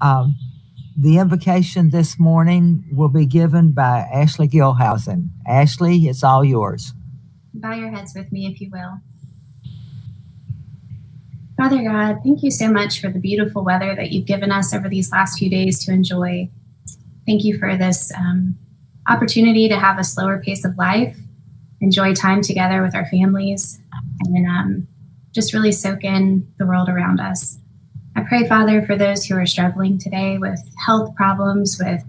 Um, the invocation this morning will be given by Ashley Gilhausen. Ashley, it's all yours. Bow your heads with me, if you will. Father God, thank you so much for the beautiful weather that you've given us over these last few days to enjoy. Thank you for this opportunity to have a slower pace of life, enjoy time together with our families, and just really soak in the world around us. I pray, Father, for those who are struggling today with health problems, with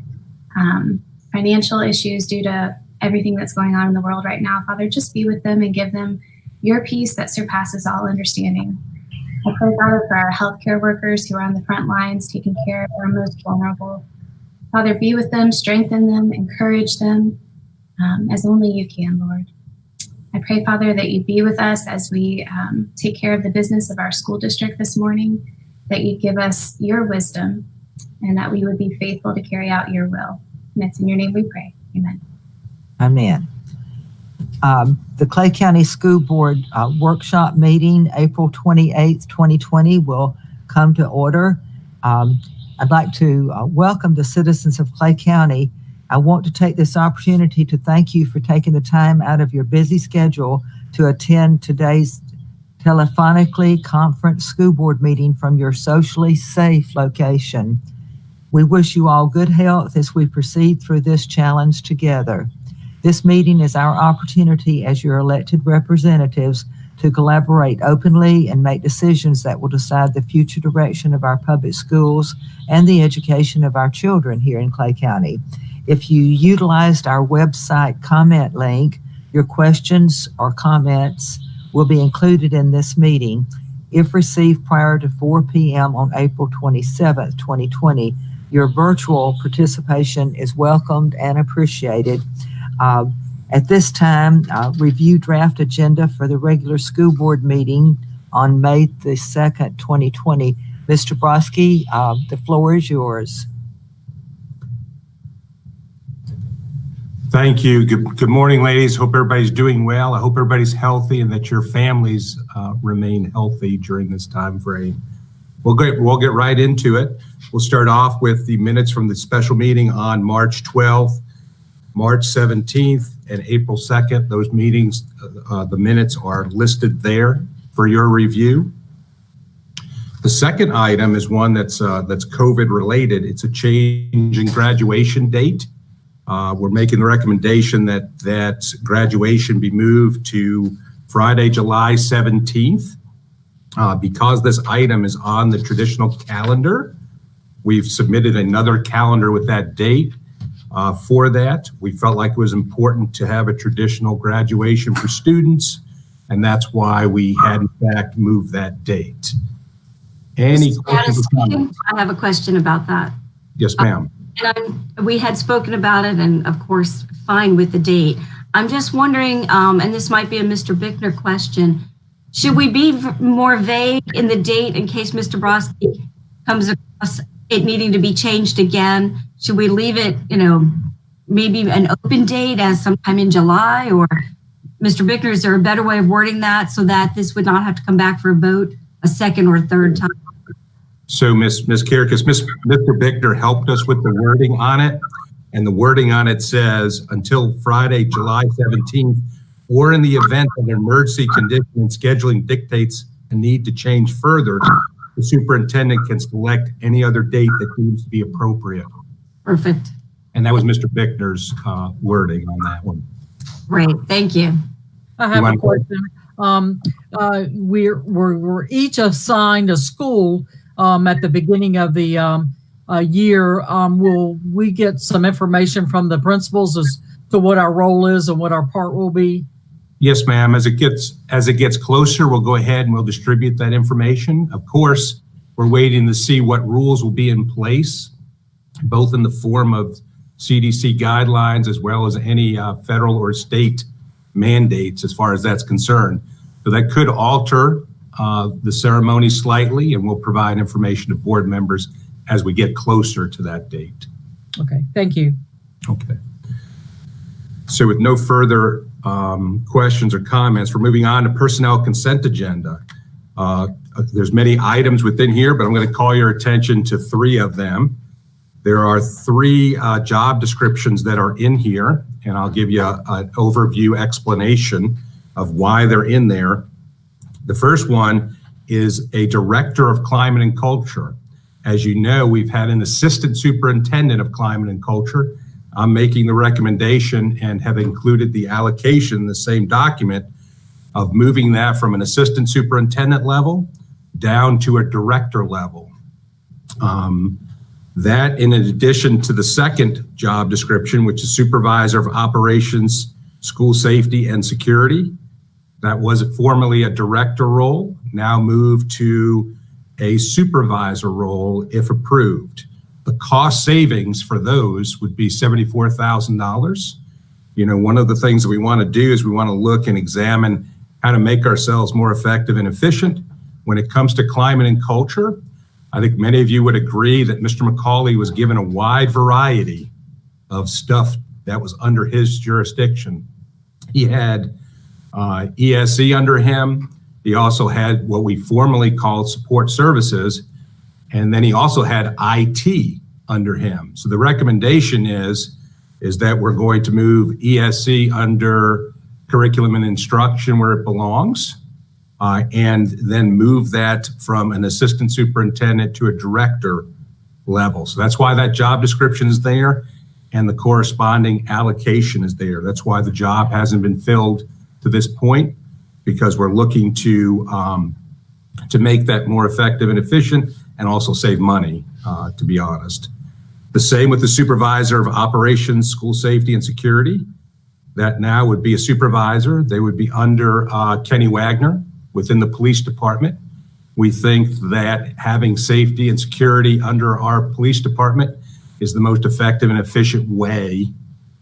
financial issues due to everything that's going on in the world right now. Father, just be with them and give them your peace that surpasses all understanding. I pray, Father, for our healthcare workers who are on the front lines taking care of our most vulnerable. Father, be with them, strengthen them, encourage them, as only you can, Lord. I pray, Father, that you be with us as we take care of the business of our school district this morning, that you give us your wisdom, and that we would be faithful to carry out your will. And it's in your name we pray. Amen. Amen. The Clay County School Board workshop meeting, April 28th, 2020, will come to order. I'd like to welcome the citizens of Clay County. I want to take this opportunity to thank you for taking the time out of your busy schedule to attend today's telephonically conference school board meeting from your socially safe location. We wish you all good health as we proceed through this challenge together. This meeting is our opportunity as your elected representatives to collaborate openly and make decisions that will decide the future direction of our public schools and the education of our children here in Clay County. If you utilized our website comment link, your questions or comments will be included in this meeting. If received prior to 4 p.m. on April 27th, 2020, your virtual participation is welcomed and appreciated. At this time, review draft agenda for the regular school board meeting on May the 2nd, 2020. Mr. Broski, the floor is yours. Thank you. Good morning, ladies. Hope everybody's doing well. I hope everybody's healthy and that your families remain healthy during this time frame. We'll get right into it. We'll start off with the minutes from the special meeting on March 12th, March 17th, and April 2nd. Those meetings, the minutes are listed there for your review. The second item is one that's COVID related. It's a change in graduation date. We're making the recommendation that graduation be moved to Friday, July 17th. Because this item is on the traditional calendar, we've submitted another calendar with that date. For that, we felt like it was important to have a traditional graduation for students, and that's why we had in fact moved that date. Any questions? I have a question about that. Yes, ma'am. We had spoken about it, and of course, fine with the date. I'm just wondering, and this might be a Mr. Bickner question, should we be more vague in the date in case Mr. Broski comes across it needing to be changed again? Should we leave it, maybe an open date as sometime in July? Or Mr. Bickner, is there a better way of wording that so that this would not have to come back for a vote a second or third time? So Ms. Kirkus, Mr. Bickner helped us with the wording on it, and the wording on it says until Friday, July 17th, or in the event of an emergency condition and scheduling dictates a need to change further, the superintendent can select any other date that deems to be appropriate. Perfect. And that was Mr. Bickner's wording on that one. Great, thank you. I have a question. We're each assigned a school at the beginning of the year. Will we get some information from the principals as to what our role is and what our part will be? Yes, ma'am. As it gets closer, we'll go ahead and we'll distribute that information. Of course, we're waiting to see what rules will be in place, both in the form of CDC guidelines as well as any federal or state mandates as far as that's concerned. So that could alter the ceremony slightly, and we'll provide information to board members as we get closer to that date. Okay, thank you. Okay. So with no further questions or comments, we're moving on to personnel consent agenda. There's many items within here, but I'm going to call your attention to 3 of them. There are 3 job descriptions that are in here, and I'll give you an overview explanation of why they're in there. The first one is a director of climate and culture. As you know, we've had an assistant superintendent of climate and culture. I'm making the recommendation and have included the allocation in the same document of moving that from an assistant superintendent level down to a director level. That, in addition to the second job description, which is supervisor of operations, school safety, and security. That was formerly a director role, now moved to a supervisor role if approved. The cost savings for those would be $74,000. You know, one of the things that we want to do is we want to look and examine how to make ourselves more effective and efficient. When it comes to climate and culture, I think many of you would agree that Mr. McCauley was given a wide variety of stuff that was under his jurisdiction. He had ESE under him. He also had what we formerly called support services. And then he also had IT under him. So the recommendation is that we're going to move ESE under curriculum and instruction where it belongs. And then move that from an assistant superintendent to a director level. So that's why that job description is there and the corresponding allocation is there. That's why the job hasn't been filled to this point, because we're looking to make that more effective and efficient and also save money, to be honest. The same with the supervisor of operations, school safety, and security. That now would be a supervisor. They would be under Kenny Wagner within the police department. We think that having safety and security under our police department is the most effective and efficient way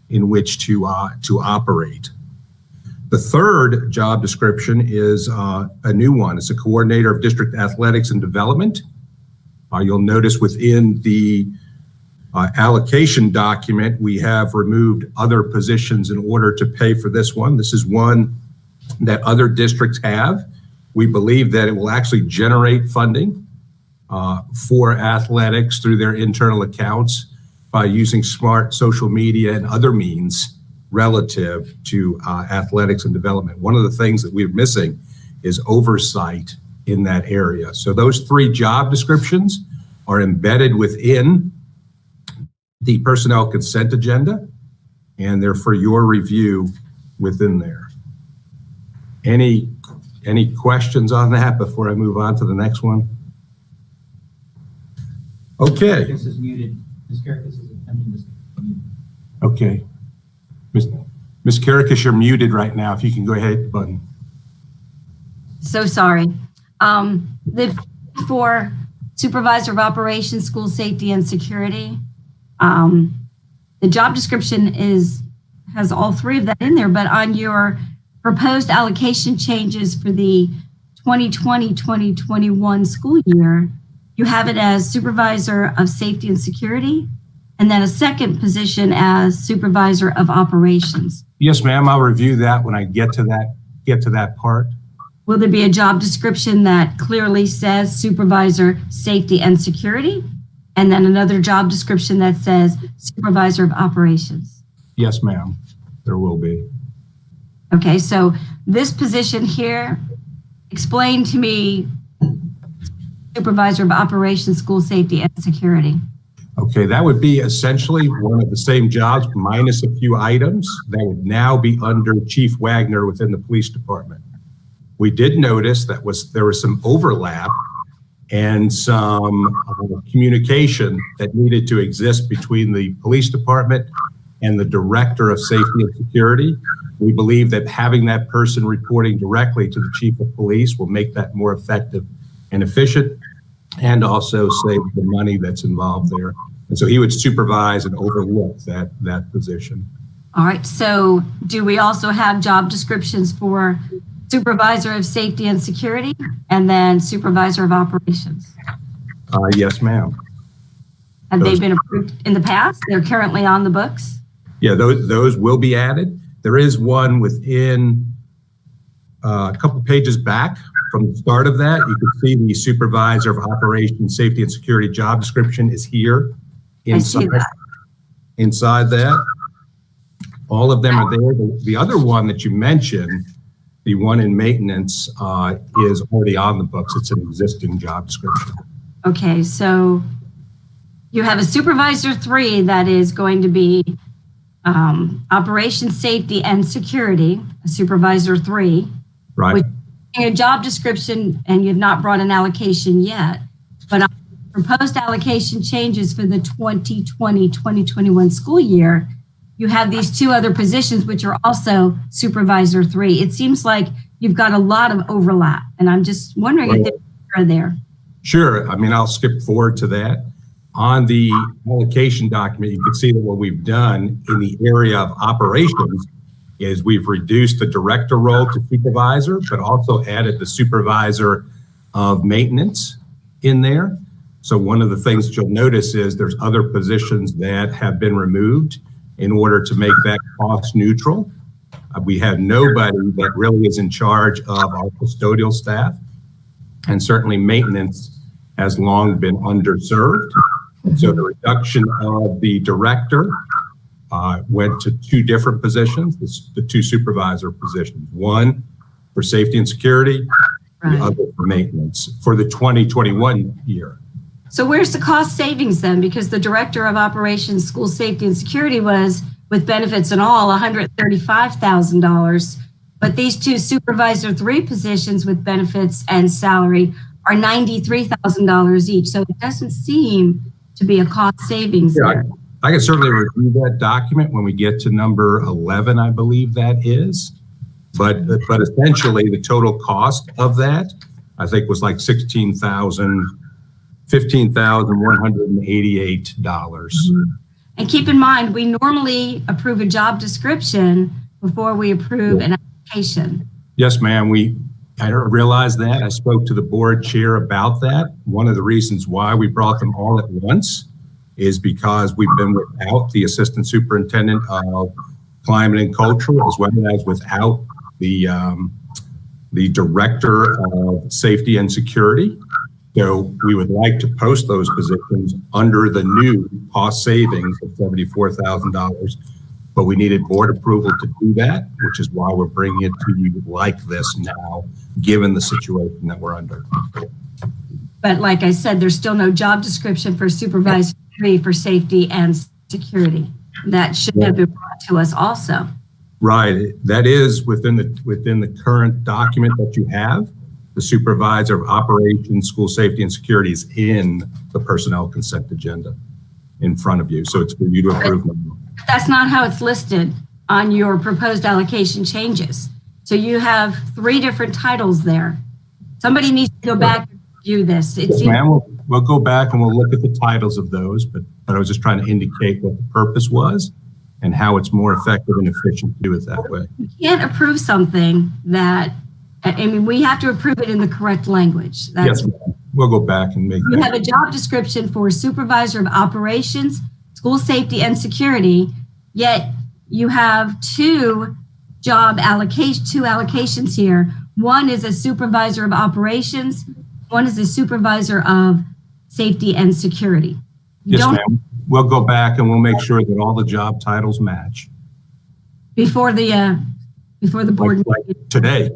in which to operate. The third job description is a new one. It's a coordinator of district athletics and development. You'll notice within the allocation document, we have removed other positions in order to pay for this one. This is one that other districts have. We believe that it will actually generate funding for athletics through their internal accounts by using smart social media and other means relative to athletics and development. One of the things that we're missing is oversight in that area. So those 3 job descriptions are embedded within the personnel consent agenda, and they're for your review within there. Any questions on that before I move on to the next one? Okay. This is muted. Ms. Karakis is attempting to mute. Okay. Ms. Karakis, you're muted right now. If you can go ahead, hit the button. So sorry. For supervisor of operations, school safety, and security, the job description has all 3 of that in there, but on your proposed allocation changes for the 2020-2021 school year, you have it as supervisor of safety and security, and then a second position as supervisor of operations. Yes, ma'am. I'll review that when I get to that part. Will there be a job description that clearly says supervisor safety and security, and then another job description that says supervisor of operations? Yes, ma'am. There will be. Okay, so this position here, explain to me supervisor of operations, school safety, and security. Okay, that would be essentially one of the same jobs minus a few items that would now be under Chief Wagner within the police department. We did notice that there was some overlap and some communication that needed to exist between the police department and the director of safety and security. We believe that having that person reporting directly to the chief of police will make that more effective and efficient, and also save the money that's involved there. And so he would supervise and overlook that position. All right, so do we also have job descriptions for supervisor of safety and security and then supervisor of operations? Yes, ma'am. Have they been approved in the past? They're currently on the books? Yeah, those will be added. There is one within a couple pages back from the start of that, you can see the supervisor of operations, safety and security job description is here. I see that. Inside that. All of them are there. The other one that you mentioned, the one in maintenance, is already on the books. It's an existing job description. Okay, so you have a supervisor 3 that is going to be operations, safety, and security, a supervisor 3. Right. Which a job description, and you've not brought an allocation yet, but on proposed allocation changes for the 2020-2021 school year, you have these 2 other positions, which are also supervisor 3. It seems like you've got a lot of overlap, and I'm just wondering if they're there. Sure. I mean, I'll skip forward to that. On the allocation document, you can see that what we've done in the area of operations is we've reduced the director role to supervisor, but also added the supervisor of maintenance in there. So one of the things that you'll notice is there's other positions that have been removed in order to make that cost neutral. We have nobody that really is in charge of our custodial staff, and certainly maintenance has long been underserved. So the reduction of the director went to 2 different positions, the 2 supervisor positions, one for safety and security, the other for maintenance for the 2021 year. So where's the cost savings then? Because the director of operations, school safety and security was, with benefits and all, $135,000. But these 2 supervisor 3 positions with benefits and salary are $93,000 each. So it doesn't seem to be a cost savings there. I can certainly review that document when we get to number 11, I believe that is. But essentially the total cost of that, I think, was like $15,188. And keep in mind, we normally approve a job description before we approve an application. Yes, ma'am. I realized that. I spoke to the board chair about that. One of the reasons why we brought them all at once is because we've been without the assistant superintendent of climate and culture, as well as without the director of safety and security. So we would like to post those positions under the new cost savings of $74,000, but we needed board approval to do that, which is why we're bringing it to you like this now, given the situation that we're under. But like I said, there's still no job description for supervisor 3 for safety and security. That should have been brought to us also. Right. That is within the current document that you have. The supervisor of operations, school safety and security is in the personnel consent agenda in front of you. So it's for you to approve. That's not how it's listed on your proposed allocation changes. So you have 3 different titles there. Somebody needs to go back and review this. It seems We'll go back and we'll look at the titles of those, but I was just trying to indicate what the purpose was and how it's more effective and efficient to do it that way. you can't approve something that, I mean, we have to approve it in the correct language. Yes, ma'am. We'll go back and make You that. have a job description for supervisor of operations, school safety and security, yet you have 2 allocations here. One is a supervisor of operations, one is a supervisor of safety and security. Yes, ma'am. We'll go back and we'll make sure that all the job titles match. Before the board Like meeting. today.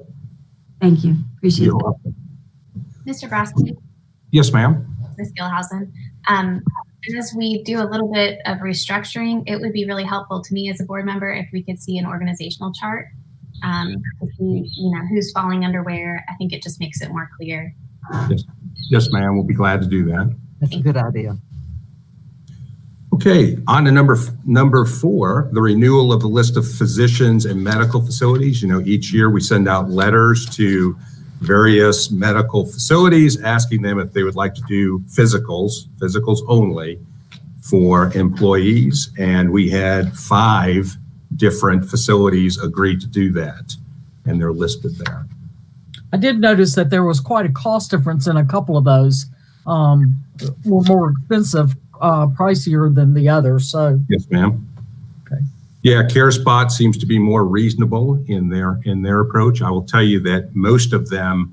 Thank you. Appreciate You're it. welcome. Mr. Brodsky, Yes, ma'am. Ms. Gilhausen. As we do a little bit of restructuring, it would be really helpful to me as a board member if we could see an organizational chart. To see, who's falling under where. I think it just makes it more clear. Yes, ma'am. We'll be glad to do that. That's a good idea. Okay, on to number 4, the renewal of the list of physicians and medical facilities. Each year we send out letters to various medical facilities asking them if they would like to do physicals only for employees. And we had 5 different facilities agree to do that, and they're listed there. I did notice that there was quite a cost difference in a couple of those. Were more expensive, pricier than the others. So Yes, ma'am. Okay. Yeah, CareSpot seems to be more reasonable in their approach. I will tell you that most of them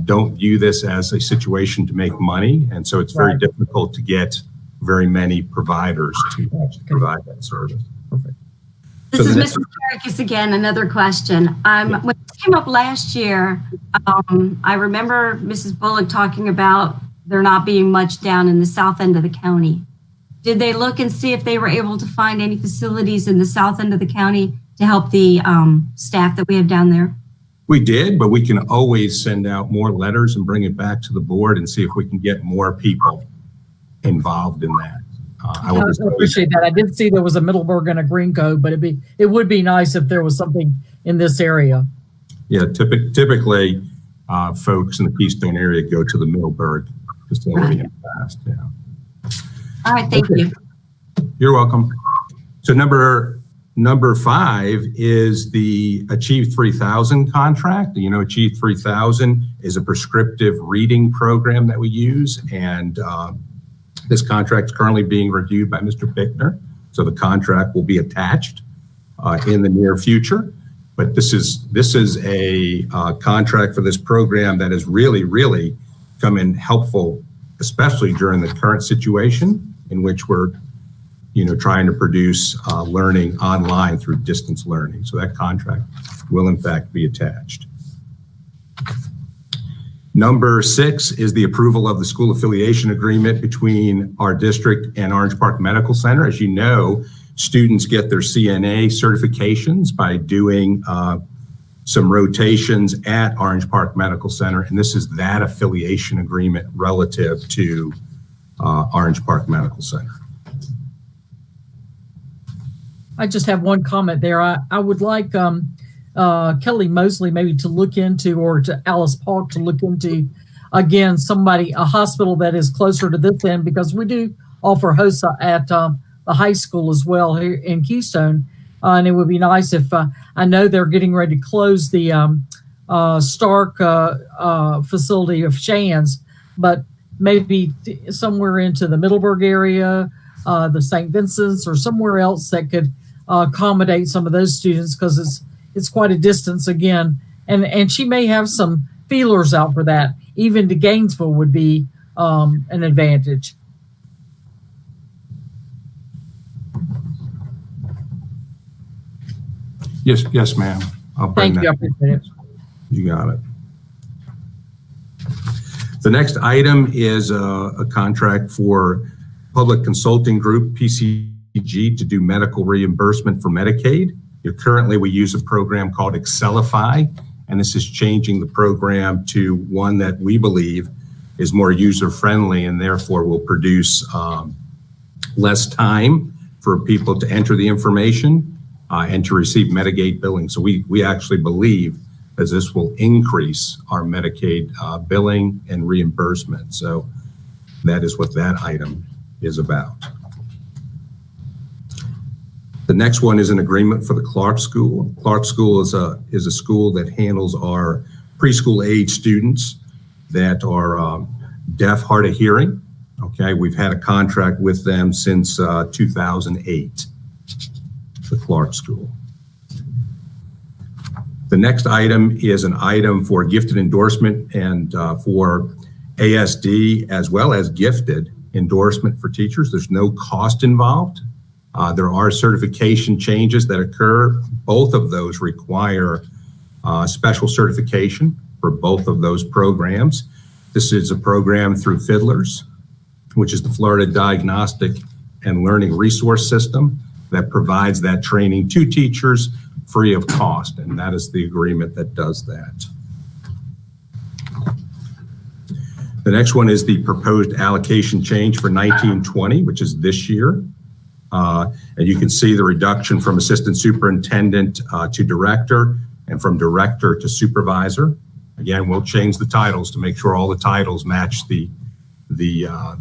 don't view this as a situation to make money. And so it's very Right. difficult to get very many providers to provide that service. Perfect. This So is the Mrs. Karakis again, another question. When this came up last year, I remember Mrs. Bullock talking about there not being much down in the south end of the county. Did they look and see if they were able to find any facilities in the south end of the county to help the staff that we have down there? We did, but we can always send out more letters and bring it back to the board and see if we can get more people involved in that. I appreciate that. I did see there was a Middleburg and a Green Cove, but it would be nice if there was something in this area. Yeah, typically, folks in the Keystone area go to the Middleburg facility in the past. Yeah. All right, thank you. You're welcome. So number 5 is the Achieve 3000 contract. You know, Achieve 3000 is a prescriptive reading program that we use, and this contract is currently being reviewed by Mr. Bickner. So the contract will be attached in the near future. But this is a contract for this program that has really come in helpful, especially during the current situation in which we're trying to produce learning online through distance learning. So that contract will in fact be attached. Number 6 is the approval of the school affiliation agreement between our district and Orange Park Medical Center. As you know, students get their CNA certifications by doing some rotations at Orange Park Medical Center, and this is that affiliation agreement relative to Orange Park Medical Center. I just have one comment there. I would like Kelly Mosley maybe to look into, or to Alice Paulk to look into, again, a hospital that is closer to this end, because we do offer HOSA at the high school as well here in Keystone. And it would be nice if, I know they're getting ready to close the Stark facility of Shands, but maybe somewhere into the Middleburg area, the St. Vincent's, or somewhere else that could accommodate some of those students, because it's quite a distance again. And she may have some feelers out for that. Even to Gainesville would be an advantage. Yes, ma'am. I'll bring Thank you. I that. appreciate it. You got it. The next item is a contract for Public Consulting Group, PCG, to do medical reimbursement for Medicaid. Currently, we use a program called Excelify, and this is changing the program to one that we believe is more user-friendly and therefore will produce less time for people to enter the information and to receive Medicaid billing. So we actually believe that this will increase our Medicaid billing and reimbursement. So that is what that item is about. The next one is an agreement for the Clark School. Clark School is a school that handles our preschool age students that are deaf, hard of hearing. Okay, we've had a contract with them since 2008, the Clark School. The next item is an item for gifted endorsement and for ASD as well as gifted endorsement for teachers. There's no cost involved. There are certification changes that occur. Both of those require special certification for both of those programs. This is a program through Fiddlers, which is the Florida Diagnostic and Learning Resource System that provides that training to teachers free of cost, and that is the agreement that does that. The next one is the proposed allocation change for 1920, which is this year. And you can see the reduction from assistant superintendent to director and from director to supervisor. Again, we'll change the titles to make sure all the titles match the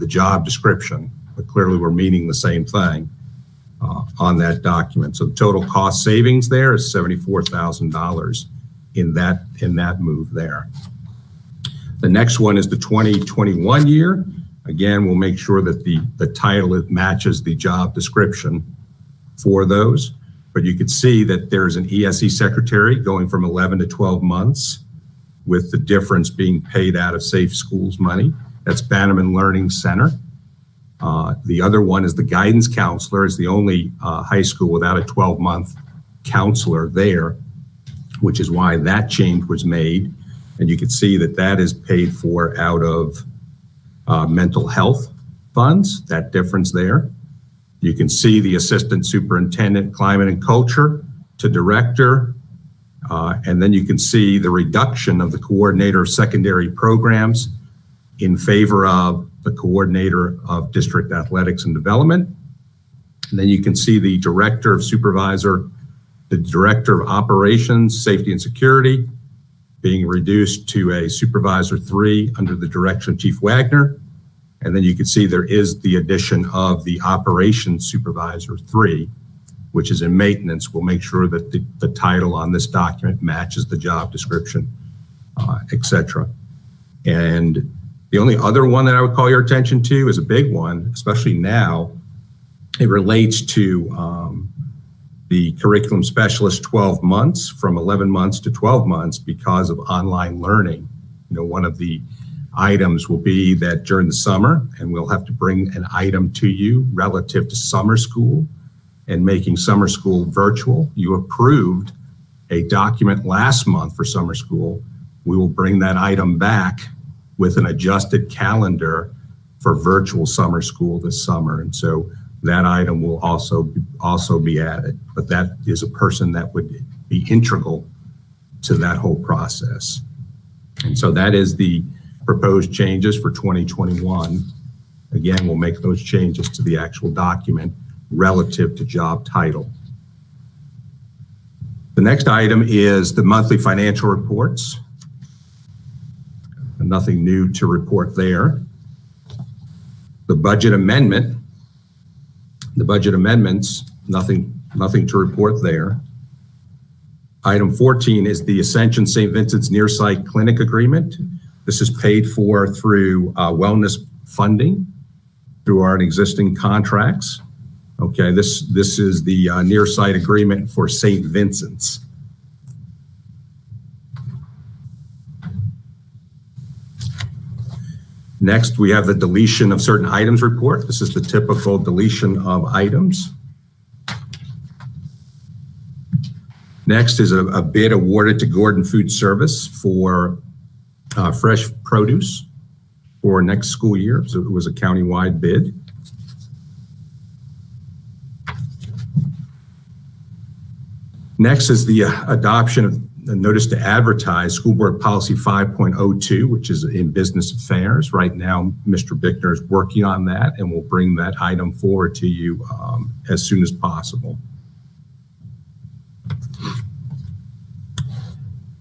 job description, but clearly we're meaning the same thing on that document. So the total cost savings there is $74,000 in that move there. The next one is the 2021 year. Again, we'll make sure that the title matches the job description for those. But you can see that there's an ESE secretary going from 11 to 12 months. with the difference being paid out of Safe Schools money. That's Bannerman Learning Center. The other one is the guidance counselor, is the only high school without a 12-month counselor there, which is why that change was made. And you can see that that is paid for out of mental health funds, that difference there. You can see the assistant superintendent, climate and culture to director. And then you can see the reduction of the coordinator of secondary programs in favor of the coordinator of district athletics and development. And then you can see the director of supervisor, the director of operations, safety and security being reduced to a supervisor 3 under the direction of Chief Wagner. And then you can see there is the addition of the operations supervisor 3, which is in maintenance. We'll make sure that the title on this document matches the job description, et cetera. And the only other one that I would call your attention to is a big one, especially now. It relates to the curriculum specialist 12 months, from 11 months to 12 months because of online learning. You know, one of the items will be that during the summer, and we'll have to bring an item to you relative to summer school and making summer school virtual. You approved a document last month for summer school. We will bring that item back with an adjusted calendar for virtual summer school this summer. And so that item will also be added, but that is a person that would be integral to that whole process. And so that is the proposed changes for 2021. Again, we'll make those changes to the actual document relative to job title. The next item is the monthly financial reports. Nothing new to report there. The budget amendment, the budget amendments, nothing to report there. Item 14 is the Ascension St. Vincent's Nearside Clinic Agreement. This is paid for through wellness funding through our existing contracts. Okay, this is the Nearside agreement for St. Vincent's. Next, we have the deletion of certain items report. This is the typical deletion of items. Next is a bid awarded to Gordon Food Service for fresh produce for next school year. So it was a countywide bid. Next is the adoption of the notice to advertise School Board Policy 5.02, which is in business affairs. Right now, Mr. Bickner is working on that, and we'll bring that item forward to you as soon as possible.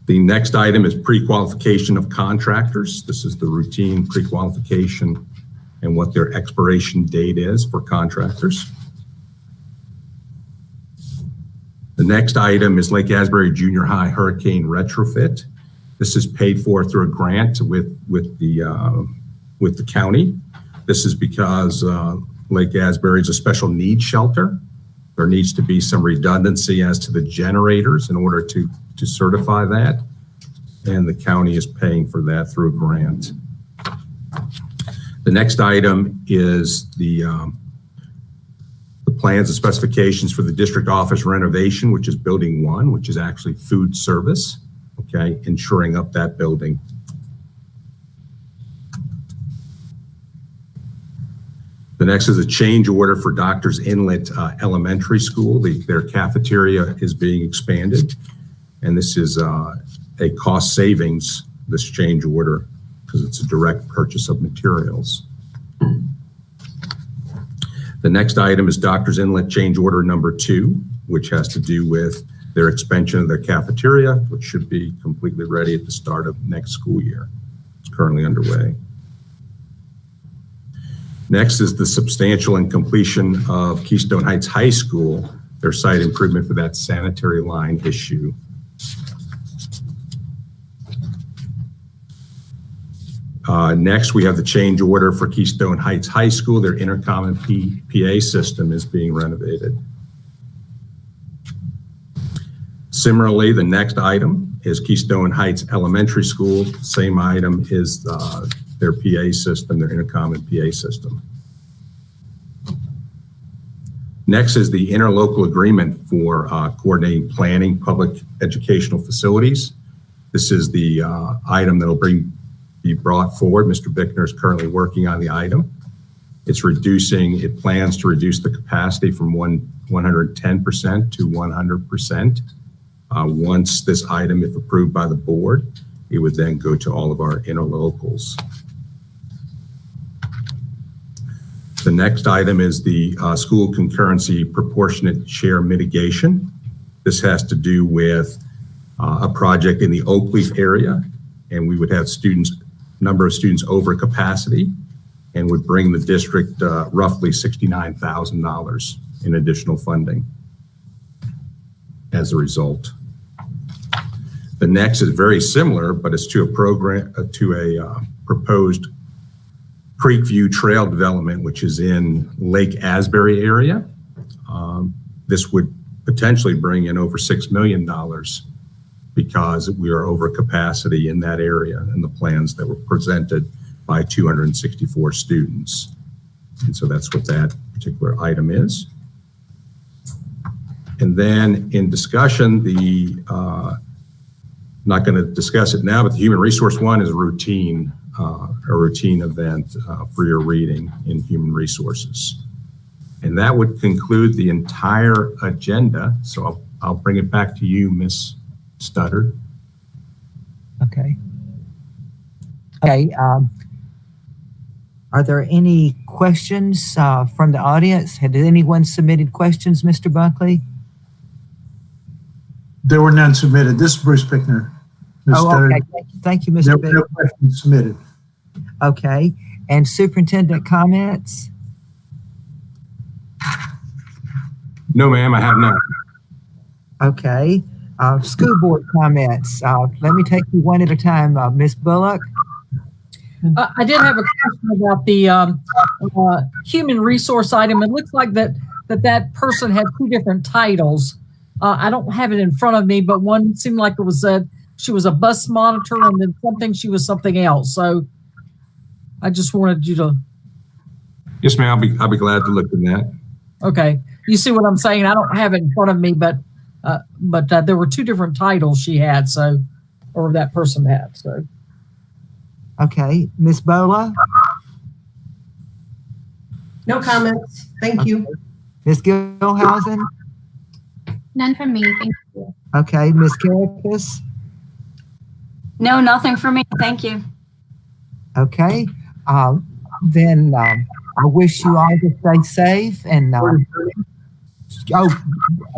The next item is pre-qualification of contractors. This is the routine pre-qualification and what their expiration date is for contractors. The next item is Lake Asbury Junior High Hurricane Retrofit. This is paid for through a grant with the county. This is because Lake Asbury is a special needs shelter. There needs to be some redundancy as to the generators in order to certify that, and the county is paying for that through a grant. The next item is the plans and specifications for the district office renovation, which is building 1, which is actually food service, okay, insuring up that building. The next is a change order for Doctors Inlet Elementary School. Their cafeteria is being expanded, and this is a cost savings, this change order, because it's a direct purchase of materials. The next item is Doctors Inlet change order number 2, which has to do with their expansion of their cafeteria, which should be completely ready at the start of next school year. It's currently underway. Next is the substantial and completion of Keystone Heights High School, their site improvement for that sanitary line issue. Next, we have the change order for Keystone Heights High School. Their intercom and PA system is being renovated. Similarly, the next item is Keystone Heights Elementary School. Same item is their PA system, their intercom and PA system. Next is the interlocal agreement for coordinating planning public educational facilities. This is the item that will be brought forward. Mr. Bickner is currently working on the item. It plans to reduce the capacity from 110% to 100%. Once this item, if approved by the board, it would then go to all of our interlocals. The next item is the school concurrency proportionate share mitigation. This has to do with a project in the Oakleaf area, and we would have number of students over capacity and would bring the district roughly $69,000 in additional funding as a result. The next is very similar, but it's to a proposed Creekview Trail development, which is in Lake Asbury area. This would potentially bring in over $6 million because we are over capacity in that area and the plans that were presented by 264 students. And so that's what that particular item is. And then in discussion, not going to discuss it now, but the human resource one is a routine event for your reading in human resources. And that would conclude the entire agenda. So I'll bring it back to you, Ms. Studdard. Okay. Okay. Are there any questions from the audience? Had anyone submitted questions, Mr. Buckley? There were none submitted. This is Bruce Bickner. Okay. Thank you, Mr. There Bickner. were no questions submitted. Okay. And superintendent comments? No, ma'am, I have none. Okay. School board comments. Let me take you one at a time. Ms. Bullock? I did have a question about the human resource item. It looks like that person had two different titles. I don't have it in front of me, but one seemed like it was she was a bus monitor, and then she was something else. So I just wanted you to. Yes, ma'am. I'll be glad to look at that. Okay, you see what I'm saying? I don't have it in front of me, but there were two different titles she had, or that person had. So. Okay. Ms. Bola? No comments. Thank you. Ms. Gilhausen? None from me. Thank you. Okay. Ms. Carapace? No, nothing for me. Thank you. Okay. Then I wish you all to stay safe. And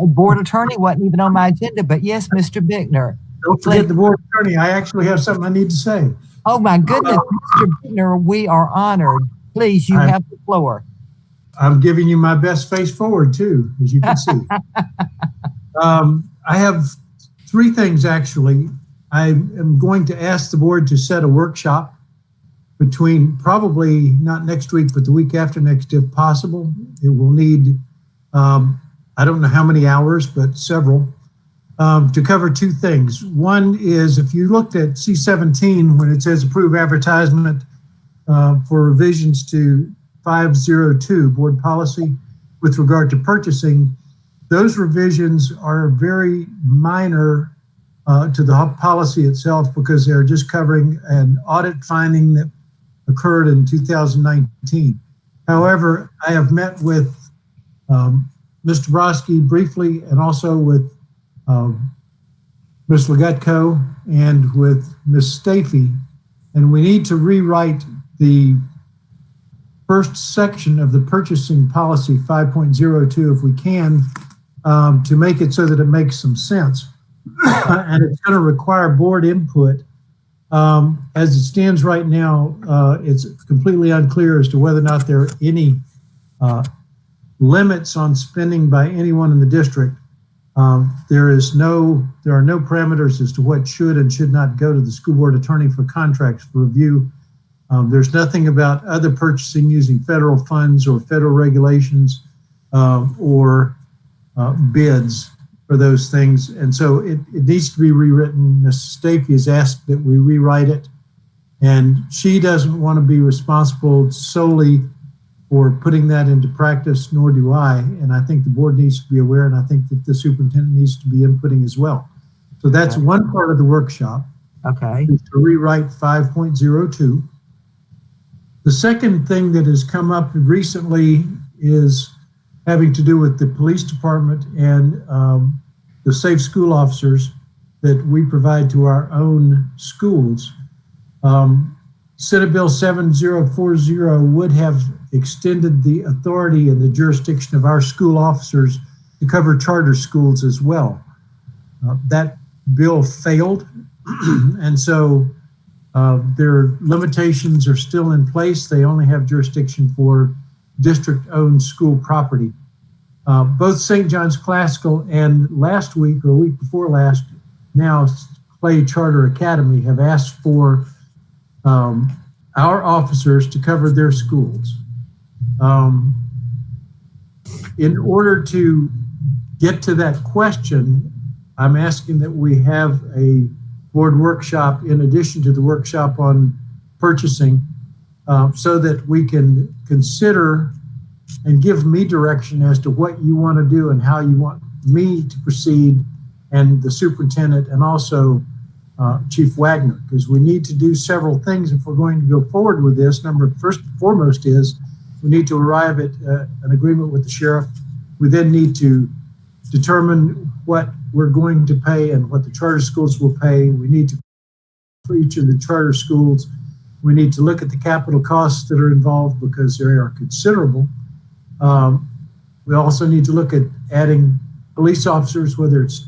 board attorney wasn't even on my agenda, but yes, Mr. Bickner. Don't forget the board attorney. I actually have something I need to say. Oh my goodness, Mr. Bickner, we are honored. Please, you have the floor. I'm giving you my best face forward too, as you can see. I have three things actually. I am going to ask the board to set a workshop between probably not next week, but the week after next, if possible. It will need, I don't know how many hours, but several, to cover two things. One is if you looked at C17, when it says approve advertisement for revisions to 502 board policy with regard to purchasing, those revisions are very minor to the policy itself because they're just covering an audit finding that occurred in 2019. However, I have met with Mr. Brodsky briefly and also with Ms. Legutko and with Ms. Stafey, and we need to rewrite the first section of the purchasing policy 5.02 if we can to make it so that it makes some sense. And it's going to require board input. As it stands right now, it's completely unclear as to whether or not there are any limits on spending by anyone in the district. There are no parameters as to what should and should not go to the school board attorney for contracts for review. There's nothing about other purchasing using federal funds or federal regulations or bids for those things. And so it needs to be rewritten. Ms. Stafey has asked that we rewrite it. And she doesn't want to be responsible solely for putting that into practice, nor do I. And I think the board needs to be aware, and I think that the superintendent needs to be inputting as well. So that's Okay. one part of the workshop, Okay. is to rewrite 5.02. The second thing that has come up recently is having to do with the police department and the safe school officers that we provide to our own schools. Senate Bill 7040 would have extended the authority and the jurisdiction of our school officers to cover charter schools as well. That bill failed, and so their limitations are still in place. They only have jurisdiction for district-owned school property. Both St. John's Classical and last week or week before last, now Clay Charter Academy, have asked for our officers to cover their schools. In order to get to that question, I'm asking that we have a board workshop in addition to the workshop on purchasing, so that we can consider and give me direction as to what you want to do and how you want me to proceed, and the superintendent, and also Chief Wagner, because we need to do several things if we're going to go forward with this. First and foremost is we need to arrive at an agreement with the sheriff. We then need to determine what we're going to pay and what the charter schools will pay. We need to, for each of the charter schools, we need to look at the capital costs that are involved because they are considerable. We also need to look at adding police officers, whether it's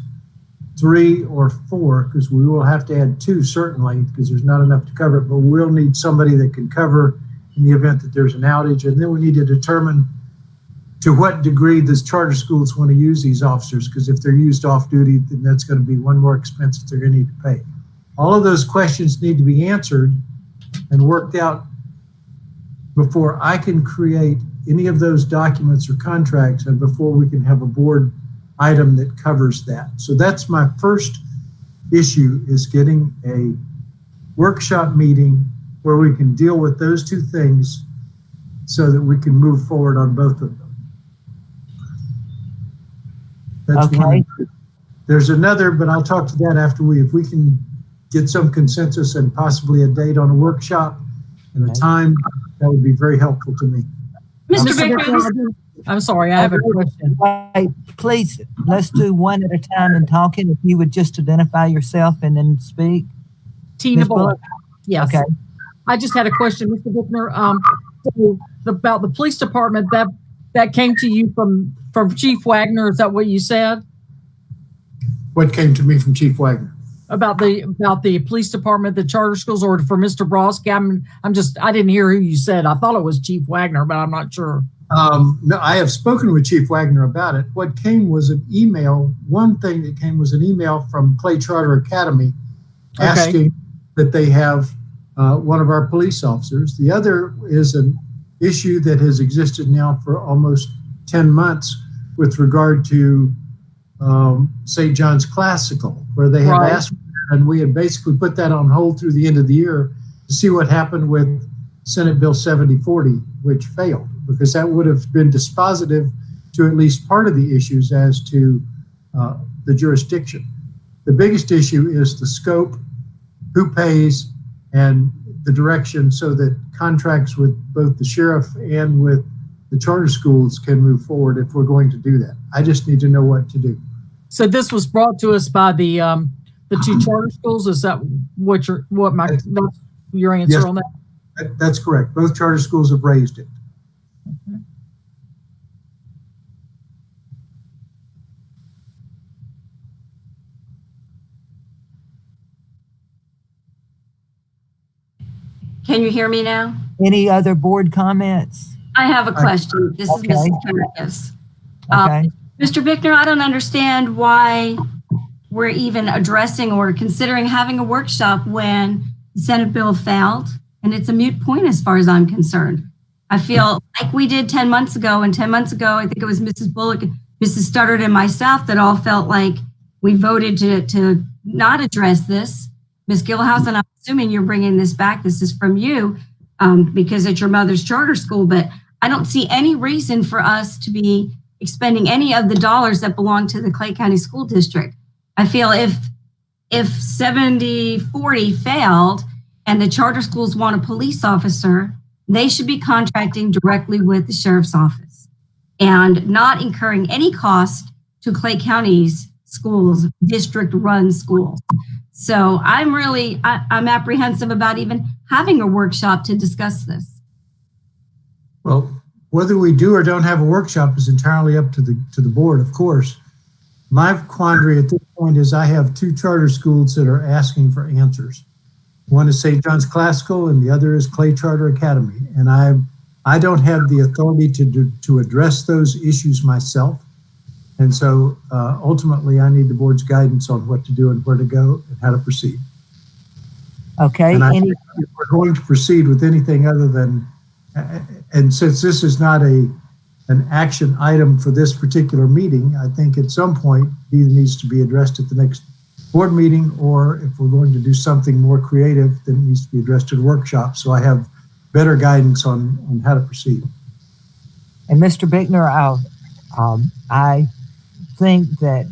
3 or 4, because we will have to add 2 certainly, because there's not enough to cover it, but we'll need somebody that can cover in the event that there's an outage. And then we need to determine to what degree does charter schools want to use these officers, because if they're used off duty, then that's going to be one more expense that they're going to need to pay. All of those questions need to be answered and worked out before I can create any of those documents or contracts, and before we can have a board item that covers that. So that's my first issue, is getting a workshop meeting where we can deal with those 2 things so that we can move forward on both of them. That's Okay. one. There's another, but I'll talk to that after if we can get some consensus and possibly a date on a workshop and a Okay. time, that would be very helpful to me. Mr. Mr. Bickner, Bickner, I'm sorry, I have a question. Right, please, let's do one at a time in talking. If you would just identify yourself and then speak. Tina Ms. Bullock. Yes. Okay. I just had a question, Mr. Bickner. So about the police department, that came to you from Chief Wagner. Is that what you said What came to me from Chief Wagner? about the police department, the charter schools, or for Mr. Brodsky? I didn't hear who you said. I thought it was Chief Wagner, but I'm not sure. No, I have spoken with Chief Wagner about it. What came was an email. One thing that came was an email from Clay Charter Academy asking that they have one of our police officers. The other is an issue that has existed now for almost 10 months with regard to St. John's Classical, where they have asked, and we had basically put that on hold through the end of the year to see what happened with Senate Bill 7040, which failed, because that would have been dispositive to at least part of the issues as to the jurisdiction. The biggest issue is the scope, who pays, and the direction, so that contracts with both the sheriff and with the charter schools can move forward if we're going to do that. I just need to know what to do. So this was brought to us by the 2 charter schools. Is that that's your answer Yes. on that? That's correct. Both charter schools have raised it. can you hear me now? Any other board comments? I have a question. This is Okay. Mrs. Karkas. Okay. Mr. Bickner, I don't understand why we're even addressing or considering having a workshop when the Senate bill failed, and it's a moot point as far as I'm concerned. I feel like we did 10 months ago, and 10 months ago, I think it was Mrs. Bullock Mrs. Studdard and myself that all felt like we voted to not address this. Ms. Gilhousen, I'm assuming you're bringing this back. This is from you because it's your mother's charter school, but I don't see any reason for us to be expending any of the dollars that belong to the Clay County School District. I feel if 70-40 failed and the charter schools want a police officer, they should be contracting directly with the sheriff's office and not incurring any cost to Clay County's schools, district-run schools. So I'm apprehensive about even having a workshop to discuss this. Well, whether we do or don't have a workshop is entirely up to the board, of course. My quandary at this point is I have two charter schools that are asking for answers. One is St. John's Classical and the other is Clay Charter Academy. And I don't have the authority to address those issues myself. And so ultimately I need the board's guidance on what to do and where to go and how to proceed. Okay. And I think if we're going to proceed with anything other than, and since this is not an action item for this particular meeting, I think at some point it either needs to be addressed at the next board meeting, or if we're going to do something more creative, then it needs to be addressed at a workshop. So I have better guidance on how to proceed. And Mr. Bickner, I think that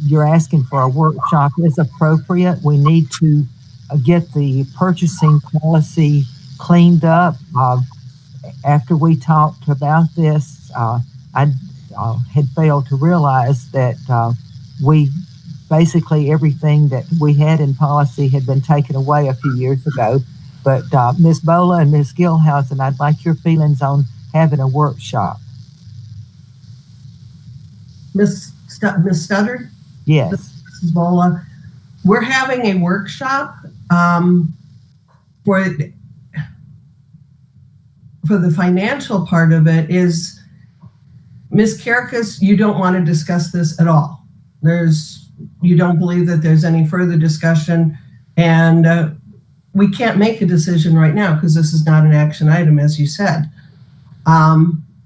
you're asking for a workshop is appropriate. We need to get the purchasing policy cleaned up. After we talked about this, I had failed to realize that we basically everything that we had in policy had been taken away a few years ago. But Ms. Bola and Ms. Gilhousen, I'd like your feelings on having a workshop. Ms. Studdard? Yes. Mrs. Bola, we're having a workshop for the financial part of it. Is Ms. Karakas, you don't want to discuss this at all. You don't believe that there's any further discussion, and we can't make a decision right now because this is not an action item, as you said.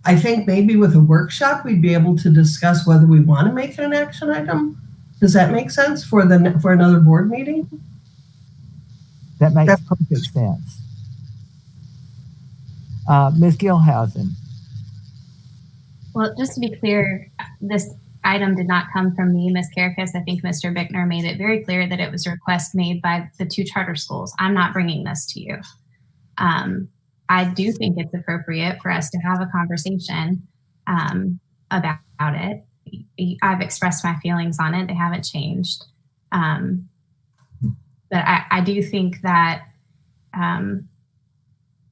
I think maybe with a workshop, we'd be able to discuss whether we want to make it an action item. Does that make sense for another board meeting? That makes perfect sense. Ms. Gilhousen. Well, just to be clear, this item did not come from me, Ms. Karakas. I think Mr. Bickner made it very clear that it was a request made by the two charter schools. I'm not bringing this to you. I do think it's appropriate for us to have a conversation about it. I've expressed my feelings on it. They haven't changed. But I do think that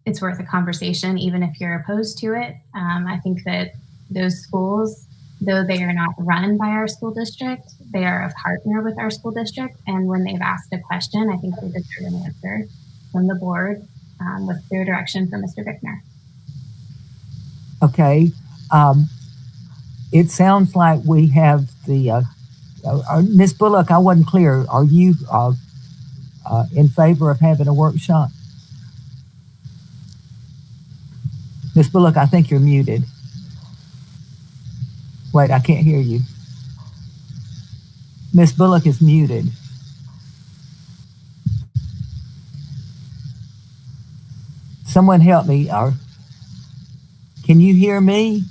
it's worth a conversation, even if you're opposed to it. I think that those schools, though they are not run by our school district, they are a partner with our school district. And when they've asked a question, I think they deserve an answer from the board with clear direction from Mr. Bickner. Okay. It sounds like we have the, Ms. Bullock, I wasn't clear. Are you in favor of having a workshop? Ms. Bullock, I think you're muted. Wait, I can't hear you. Ms. Bullock is muted. Someone help me. Can you hear me?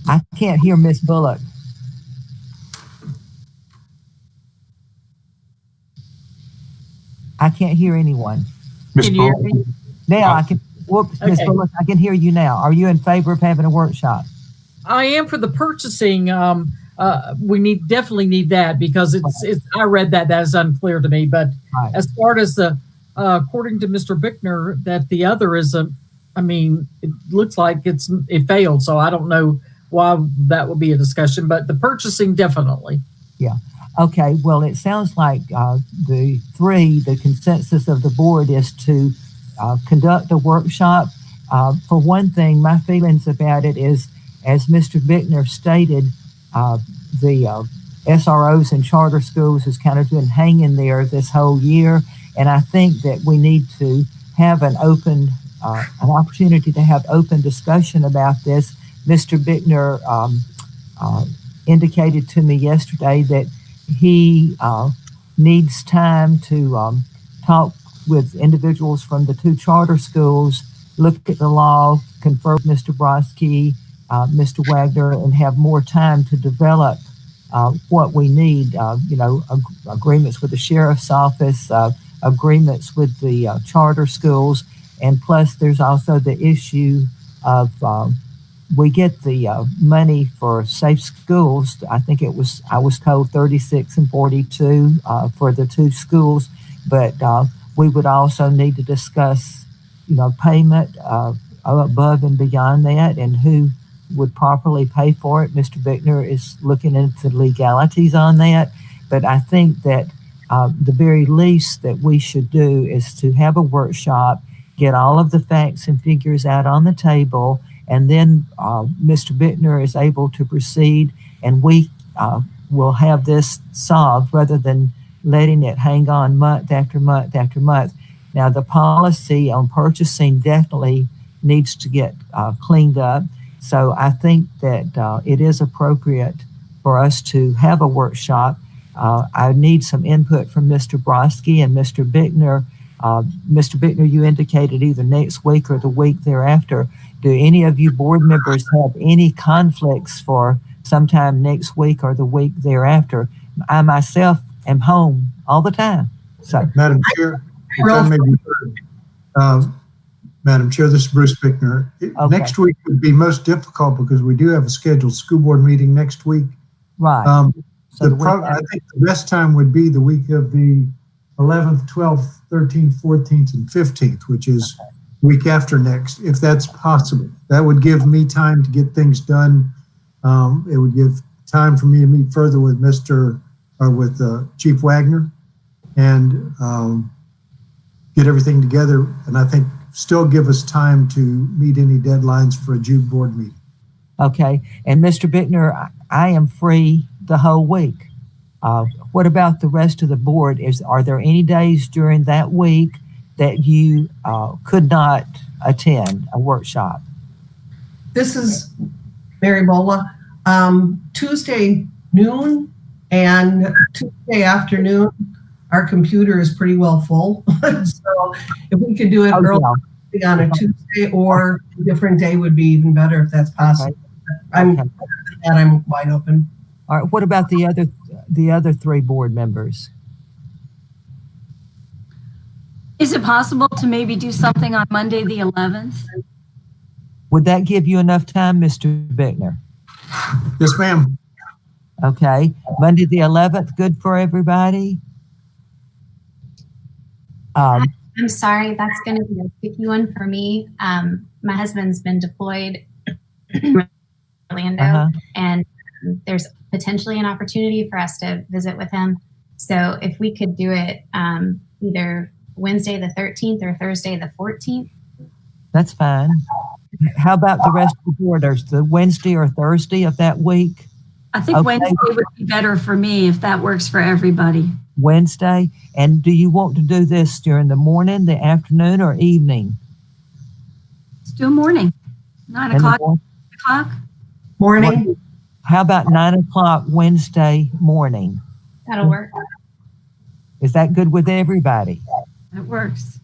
I can't hear Ms. Bullock. I can't hear anyone. Ms. Can you hear Bullock? me? Now I can. Whoops, Ms. Okay. Bullock, I can hear you now. Are you in favor of having a workshop? I am for the purchasing. We definitely need that because it's. I read that is unclear to me. But Right. as far as according to Mr. Bickner, that the other is it looks like it failed. So I don't know why that would be a discussion. But the purchasing definitely. Okay, well, it sounds like the consensus of the board is to conduct a workshop. For one thing, my feelings about it is, as Mr. Bickner stated, the SROs and charter schools has kind of been hanging there this whole year. And I think that we need to have an opportunity to have open discussion about this, Mr. Bickner indicated to me yesterday that he needs time to talk with individuals from the 2 charter schools, look at the law, confer with Mr. Brodsky, Mr. Wagner, and have more time to develop what we need, agreements with the sheriff's office, agreements with the charter schools, and plus there's also the issue of we get the money for safe schools. I think I was told 36 and 42 for the 2 schools, but we would also need to discuss, payment above and beyond that, and who would properly pay for it. Mr. Bickner is looking into legalities on that, but I think that the very least that we should do is to have a workshop, get all of the facts and figures out on the table, and then Mr. Bickner is able to proceed, and we will have this solved rather than letting it hang on month after month after month. Now, the policy on purchasing definitely needs to get cleaned up. So I think that it is appropriate for us to have a workshop. I need some input from Mr. Brodsky and Mr. Bickner. Mr. Bickner, you indicated either next week or the week thereafter. Do any of you board members have any conflicts for sometime next week or the week thereafter? I myself am home all the time. So, Madam Chair, if I may be heard, Madam Chair, this is Bruce Bickner. Okay. Next week would be most difficult because we do have a scheduled school board meeting next week. right. So the week I think the best time would be the week of the 11th, 12th, 13th, 14th, and 15th, which is week after next, if that's possible. That would give me time to get things done. It would give time for me to meet further with Chief Wagner and get everything together. And I think still give us time to meet any deadlines for a June board meeting. Okay. And Mr. Bickner, I am free the whole week. What about the rest of the board? Are there any days during that week that you could not attend a workshop? This is Mary Bola. Tuesday noon and Tuesday afternoon, our computer is pretty well full. So if we could do it early on a Tuesday or a different day would be even better if that's possible. I'm wide open. All right. What about the other 3 board members? Is it possible to maybe do something on Monday, the 11th? Would that give you enough time, Mr. Bickner? Yes, ma'am. Okay. Monday the 11th, good for everybody? I'm sorry, that's going to be a sticky one for me. My husband's been deployed in Orlando, and there's potentially an opportunity for us to visit with him. So if we could do it either Wednesday the 13th or Thursday the 14th. That's fine. How about the rest of the board? There's the Wednesday or Thursday of that week? I think Okay. Wednesday would be better for me if that works for everybody. Wednesday. And do you want to do this during the morning, the afternoon, or evening? Let's do a morning. 9 In the o'clock. morning? Morning. How about 9 o'clock Wednesday morning? That'll work. Is that good with everybody? That works.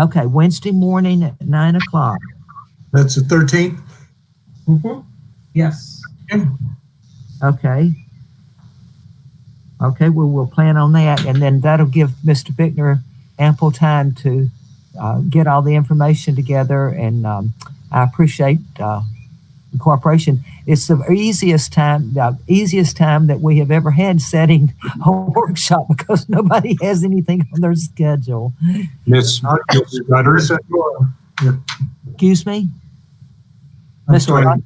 Okay, Wednesday morning at 9 o'clock. That's the 13th. Mm-hmm. Yes. Okay. Okay, we'll plan on that, and then that'll give Mr. Bickner ample time to get all the information together, and I appreciate the cooperation. It's the easiest time that we have ever had setting a workshop because nobody has anything on their schedule. Ms. Rutter, Excuse me? I'm Mr. sorry. Ross?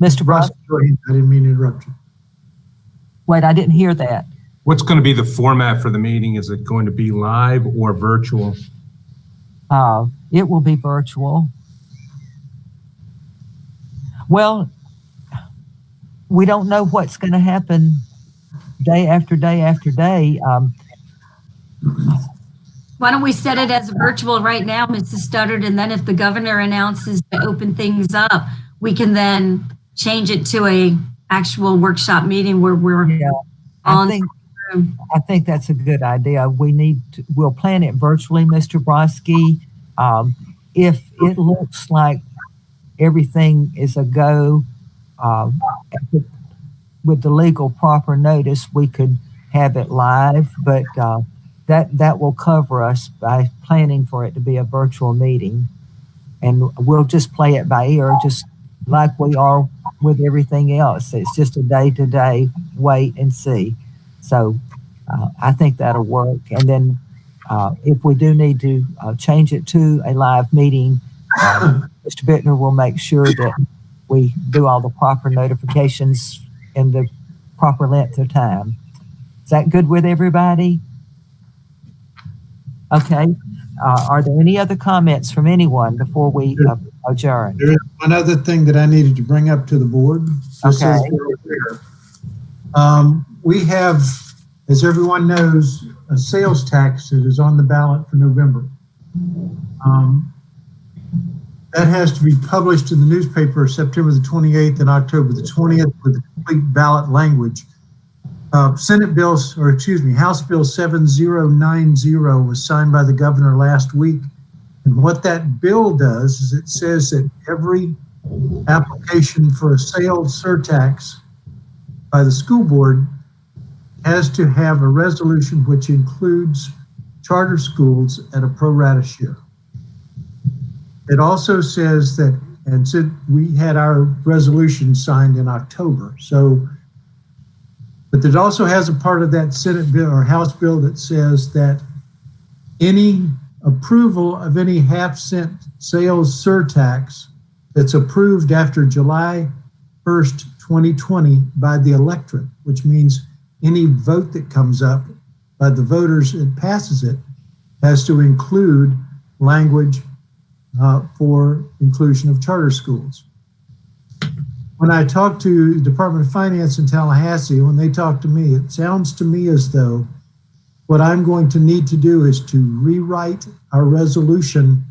Mr. Ross? I didn't mean to interrupt you. Wait, I didn't hear that. what's going to be the format for the meeting? Is it going to be live or virtual? It will be virtual. Well, we don't know what's going to happen day after day after day. Why don't we set it as virtual right now, Mrs. Studdard, and then if the governor announces to open things up, we can then change it to a actual workshop meeting where we're Yeah, on. I think that's a good idea. We'll plan it virtually, Mr. Brodsky. If it looks like everything is a go, with the legal proper notice, we could have it live, but that will cover us by planning for it to be a virtual meeting. And we'll just play it by ear, just like we are with everything else. It's just a day-to-day wait and see. So I think that'll work. And then if we do need to change it to a live meeting, Mr. Bittner will make sure that we do all the proper notifications in the proper length of time. Is that good with everybody? Okay. Are there any other comments from anyone before we adjourn? There is one other thing that I needed to bring up to the board. Just Okay. as you're aware. We have, as everyone knows, a sales tax that is on the ballot for November. That has to be published in the newspaper September the 28th and October the 20th with the complete ballot language. House Bill 7090 was signed by the governor last week. And what that bill does is it says that every application for a sales surtax by the school board has to have a resolution which includes charter schools at a pro rata share. It also says that, and so we had our resolution signed in October. But it also has a part of that Senate bill or House bill that says that any approval of any half-cent sales surtax that's approved after July 1st, 2020 by the electorate, which means any vote that comes up by the voters and passes it, has to include language for inclusion of charter schools. When I talked to the Department of Finance in Tallahassee, when they talk to me, it sounds to me as though what I'm going to need to do is to rewrite our resolution,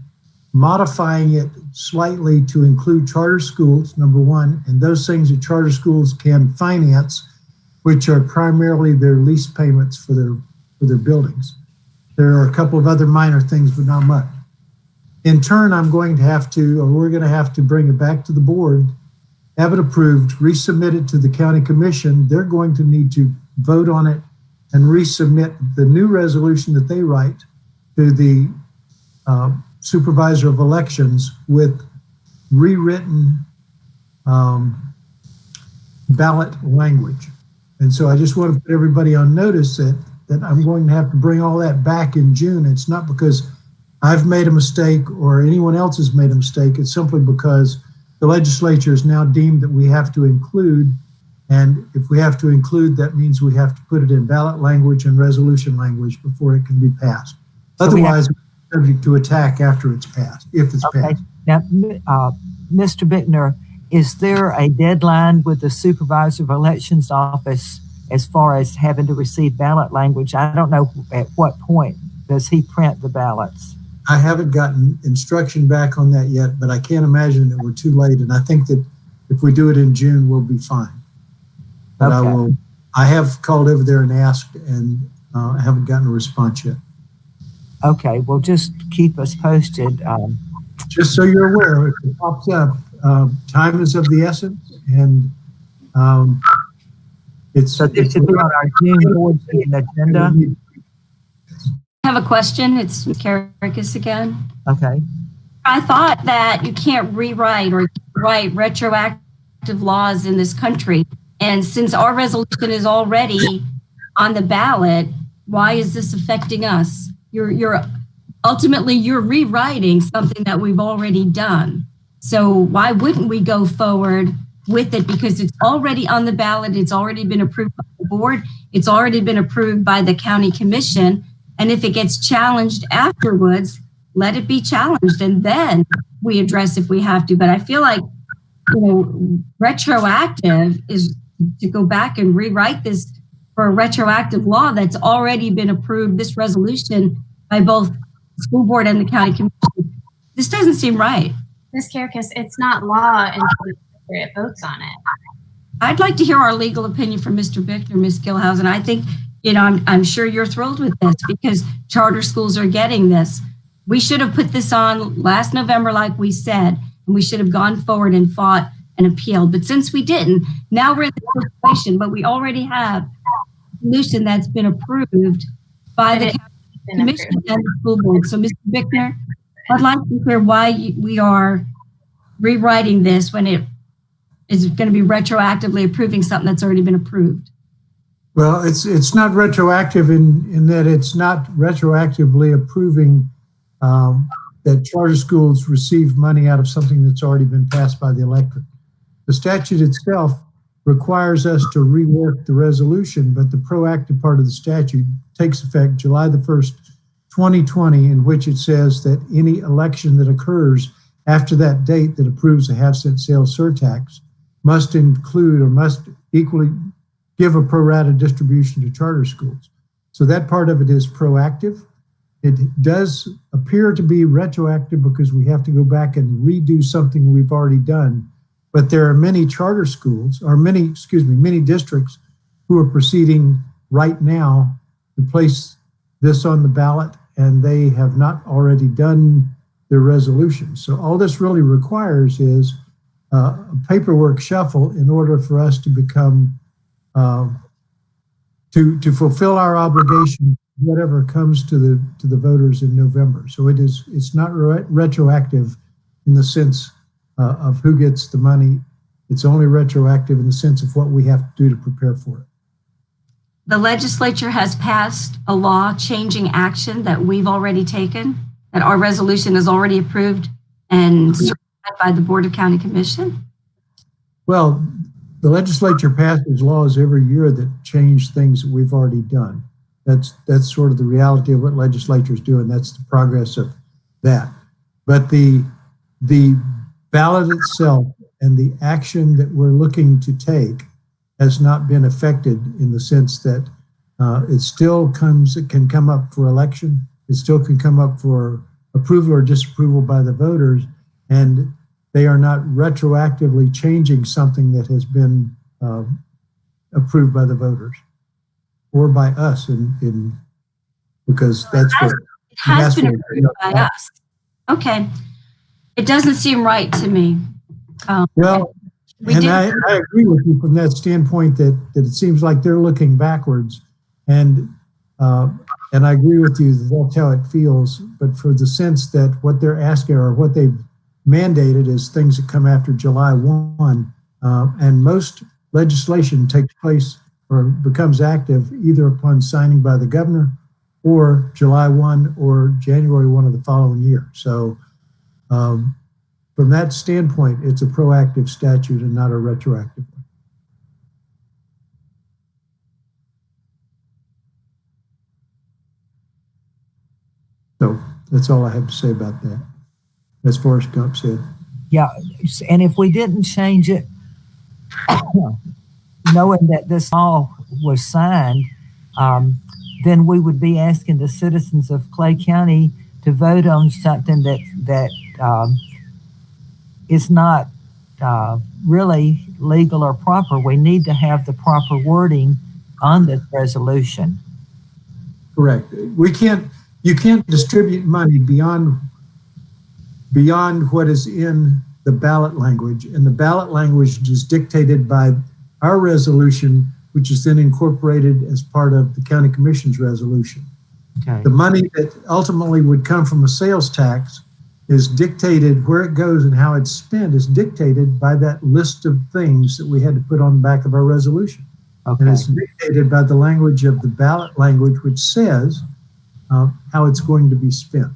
modifying it slightly to include charter schools, number one, and those things that charter schools can finance, which are primarily their lease payments for their buildings. There are a couple of other minor things, but not much. In turn, we're going to have to bring it back to the board, have it approved, resubmit it to the county commission. They're going to need to vote on it and resubmit the new resolution that they write to the supervisor of elections with rewritten ballot language. And so I just want to put everybody on notice that I'm going to have to bring all that back in June. It's not because I've made a mistake or anyone else has made a mistake. It's simply because the legislature has now deemed that we have to include, and if we have to include, that means we have to put it in ballot language and resolution language before it can be passed. Otherwise, it's subject to attack after it's passed, if it's Okay. passed. Now, Mr. Bittner, is there a deadline with the supervisor of elections office as far as having to receive ballot language? I don't know at what point does he print the ballots. I haven't gotten instruction back on that yet, but I can't imagine that we're too late. And I think that if we do it in June, we'll be fine. But Okay. I have called over there and asked, and I haven't gotten a response yet. Okay, well, just keep us posted. Just so you're aware, if it pops up, time is of the essence, and So this should be on our June board meeting agenda. I have a question. It's Karakis again. Okay. I thought that you can't rewrite or write retroactive laws in this country. And since our resolution is already on the ballot, why is this affecting us? You're ultimately rewriting something that we've already done. So why wouldn't we go forward with it? Because it's already on the ballot. It's already been approved by the board. It's already been approved by the county commission. And if it gets challenged afterwards, let it be challenged, and then we address if we have to. But I feel like, retroactive is to go back and rewrite this for a retroactive law that's already been approved, this resolution, by both school board and the county commission. This doesn't seem right. Ms. Karakis, it's not law until the appropriate votes on it. I'd like to hear our legal opinion from Mr. Bickner, Ms. Gilhousen. I think, I'm sure you're thrilled with this because charter schools are getting this. We should have put this on last November, like we said, and we should have gone forward and fought and appealed. But since we didn't, now we're in the situation, but we already have a solution that's been approved by the county commission and the school board. So, Mr. Bickner, I'd like to hear why we are rewriting this when it is going to be retroactively approving something that's already been approved. Well, it's not retroactive in that it's not retroactively approving that charter schools receive money out of something that's already been passed by the electorate. The statute itself requires us to rework the resolution, but the proactive part of the statute takes effect July the 1st, 2020, in which it says that any election that occurs after that date that approves a half-cent sales surtax must include or must equally give a pro rata distribution to charter schools. So that part of it is proactive. It does appear to be retroactive because we have to go back and redo something we've already done. But there are many charter schools, or many districts who are proceeding right now to place this on the ballot, and they have not already done their resolution. So all this really requires is a paperwork shuffle in order for us to become, to fulfill our obligation, whatever comes to the voters in November. So it's not retroactive in the sense of who gets the money. It's only retroactive in the sense of what we have to do to prepare for it. The legislature has passed a law changing action that we've already taken, that our resolution is already approved and certified by the Board of County Commission. Well, the legislature passes laws every year that change things that we've already done. That's sort of the reality of what legislatures do, and that's the progress of that. But the ballot itself and the action that we're looking to take has not been affected in the sense that it can come up for election. It still can come up for approval or disapproval by the voters, and they are not retroactively changing something that has been approved by the voters or by us because that's what it has been approved by us. Okay. It doesn't seem right to me. Well, and I agree with you from that standpoint that it seems like they're looking backwards, and I agree with you that that's how it feels. But for the sense that what they're asking or what they've mandated is things that come after July 1, and most legislation takes place or becomes active either upon signing by the governor or July 1 or January 1 of the following year. So from that standpoint, it's a proactive statute and not a retroactive one. So that's all I have to say about that, as Forrest Gump said. Yeah, and if we didn't change it, knowing that this law was signed, then we would be asking the citizens of Clay County to vote on something that is not really legal or proper. We need to have the proper wording on this resolution. Correct. You can't distribute money beyond what is in the ballot language, and the ballot language is dictated by our resolution, which is then incorporated as part of the county commission's resolution. Okay. The money that ultimately would come from a sales tax is dictated, where it goes and how it's spent is dictated by that list of things that we had to put on the back of our resolution. Okay. And it's dictated by the language of the ballot language, which says how it's going to be spent.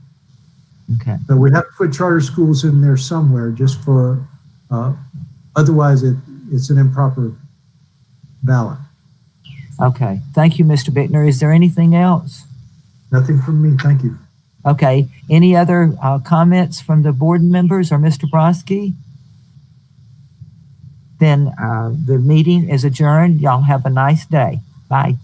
Okay. So we have to put charter schools in there somewhere just for, otherwise it's an improper ballot. Okay. Thank you, Mr. Bickner. Is there anything else? Nothing from me. Thank you. Okay. Any other comments from the board members or Mr. Brodsky? Then the meeting is adjourned. Y'all have a nice day. Bye.